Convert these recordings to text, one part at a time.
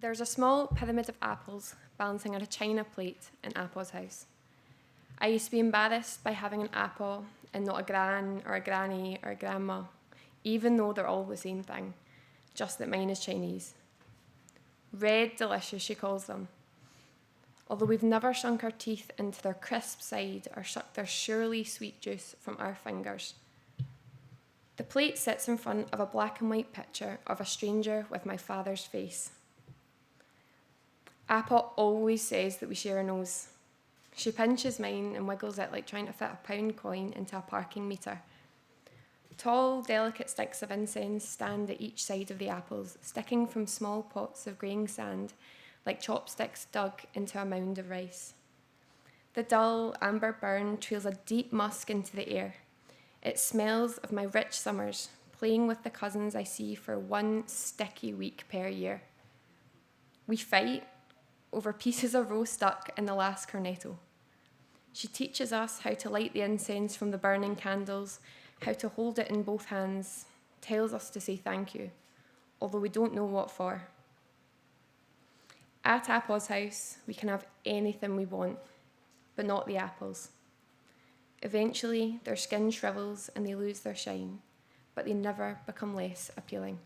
There's a small pyramid of apples balancing on a china plate in Apple's house. I used to be embarrassed by having an apple and not a gran or a granny or a grandma, even though they're all the same thing, just that mine is Chinese. Red delicious, she calls them. Although we've never sunk our teeth into their crisp side or sucked their surely sweet juice from our fingers. The plate sits in front of a black and white picture of a stranger with my father's face. Apple always says that we share a nose. She pinches mine and wiggles it like trying to fit a pound coin into a parking meter. Tall, delicate sticks of incense stand at each side of the apples, sticking from small pots of greying sand like chopsticks dug into a mound of rice. The dull, amber burn trails a deep musk into the air. It smells of my rich summers, playing with the cousins I see for one sticky week per year. We fight over pieces of roast duck in the last cornetto. She teaches us how to light the incense from the burning candles, how to hold it in both hands, tells us to say thank you, although we don't know what for. At Apple's house, we can have anything we want, but not the apples. Eventually, their skin shrivels and they lose their shine, but they never become less appealing.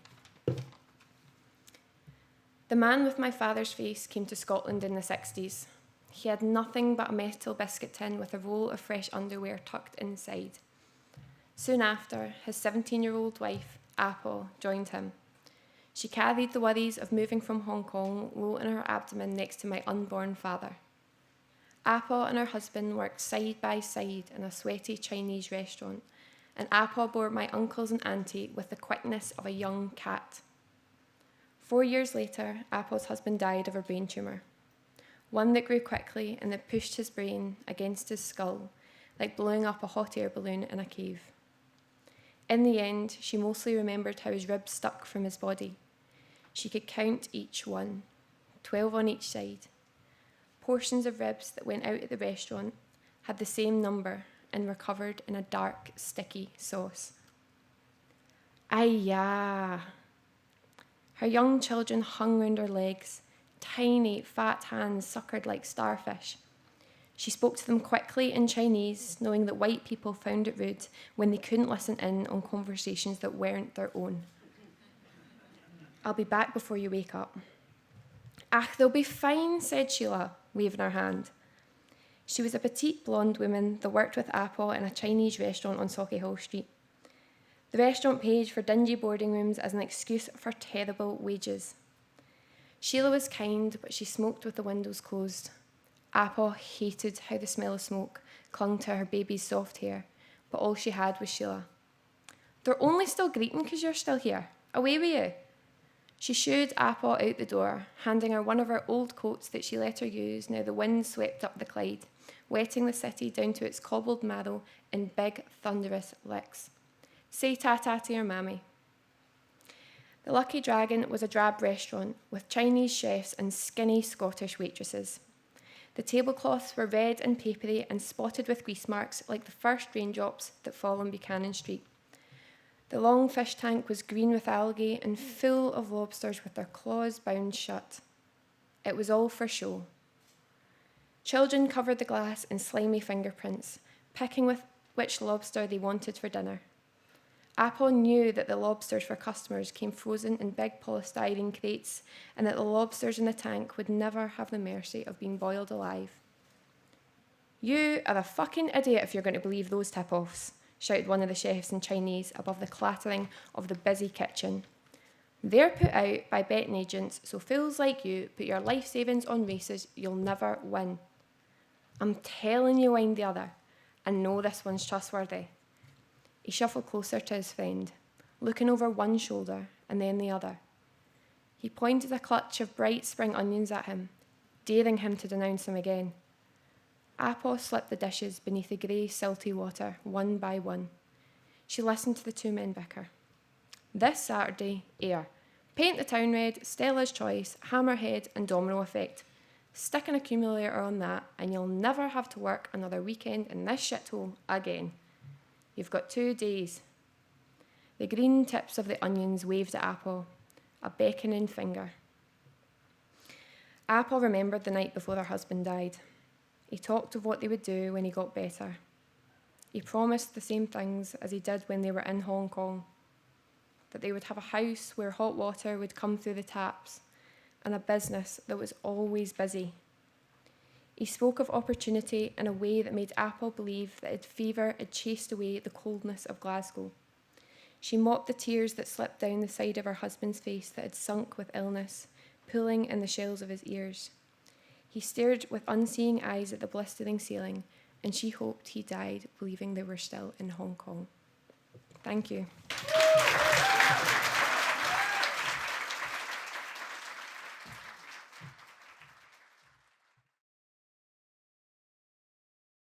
The man with my father's face came to Scotland in the 60s. He had nothing but a metal biscuit tin with a roll of fresh underwear tucked inside. Soon after, his 17-year-old wife, Apple, joined him. She carried the worries of moving from Hong Kong low in her abdomen next to my unborn father. Apple and her husband worked side by side in a sweaty Chinese restaurant, and Apple bore my uncles and auntie with the quickness of a young cat. 4 years later, Apple's husband died of a brain tumour, one that grew quickly and that pushed his brain against his skull, like blowing up a hot air balloon in a cave. In the end, she mostly remembered how his ribs stuck from his body. She could count each one, 12 on each side. Portions of ribs that went out at the restaurant had the same number and were covered in a dark, sticky sauce. Ay-ya! Her young children hung round her legs, tiny, fat hands suckered like starfish. She spoke to them quickly in Chinese, knowing that white people found it rude when they couldn't listen in on conversations that weren't their own. I'll be back before you wake up. Ach, they'll be fine, said Sheila, waving her hand. She was a petite blonde woman that worked with Apple in a Chinese restaurant on Sauchiehall Street. The restaurant paid for dingy boarding rooms as an excuse for terrible wages. Sheila was kind, but she smoked with the windows closed. Apple hated how the smell of smoke clung to her baby's soft hair, but all she had was Sheila. They're only still greeting because you're still here. Away with you. She shooed Apple out the door, handing her one of her old coats that she let her use now the wind swept up the Clyde, wetting the city down to its cobbled marrow in big, thunderous licks. Say ta-ta to your mammy. The Lucky Dragon was a drab restaurant with Chinese chefs and skinny Scottish waitresses. The tablecloths were red and papery and spotted with grease marks like the first raindrops that fall on Buchanan Street. The long fish tank was green with algae and full of lobsters with their claws bound shut. It was all for show. Children covered the glass in slimy fingerprints, picking with which lobster they wanted for dinner. Apple knew that the lobsters for customers came frozen in big polystyrene crates and that the lobsters in the tank would never have the mercy of being boiled alive. You are a fucking idiot if you're going to believe those tip-offs, shouted one of the chefs in Chinese above the clattering of the busy kitchen. They're put out by betting agents, so fools like you put your life savings on races you'll never win. I'm telling you, whined the other. I know this one's trustworthy. He shuffled closer to his friend, looking over one shoulder and then the other. He pointed a clutch of bright spring onions at him, daring him to denounce him again. Apple slipped the dishes beneath the grey, silty water, one by one. She listened to the two men bicker. This Saturday, air. Paint the town red, Stella's Choice, Hammerhead and Domino Effect. Stick an accumulator on that and you'll never have to work another weekend in this shithole again. You've got 2 days. The green tips of the onions waved at Apple, a beckoning finger. Apple remembered the night before her husband died. He talked of what they would do when he got better. He promised the same things as he did when they were in Hong Kong, that they would have a house where hot water would come through the taps and a business that was always busy. He spoke of opportunity in a way that made Apple believe that fever had chased away the coldness of Glasgow. She mopped the tears that slipped down the side of her husband's face that had sunk with illness, pulling in the shells of his ears. He stared with unseeing eyes at the blistering ceiling, and she hoped he died believing they were still in Hong Kong. Thank you.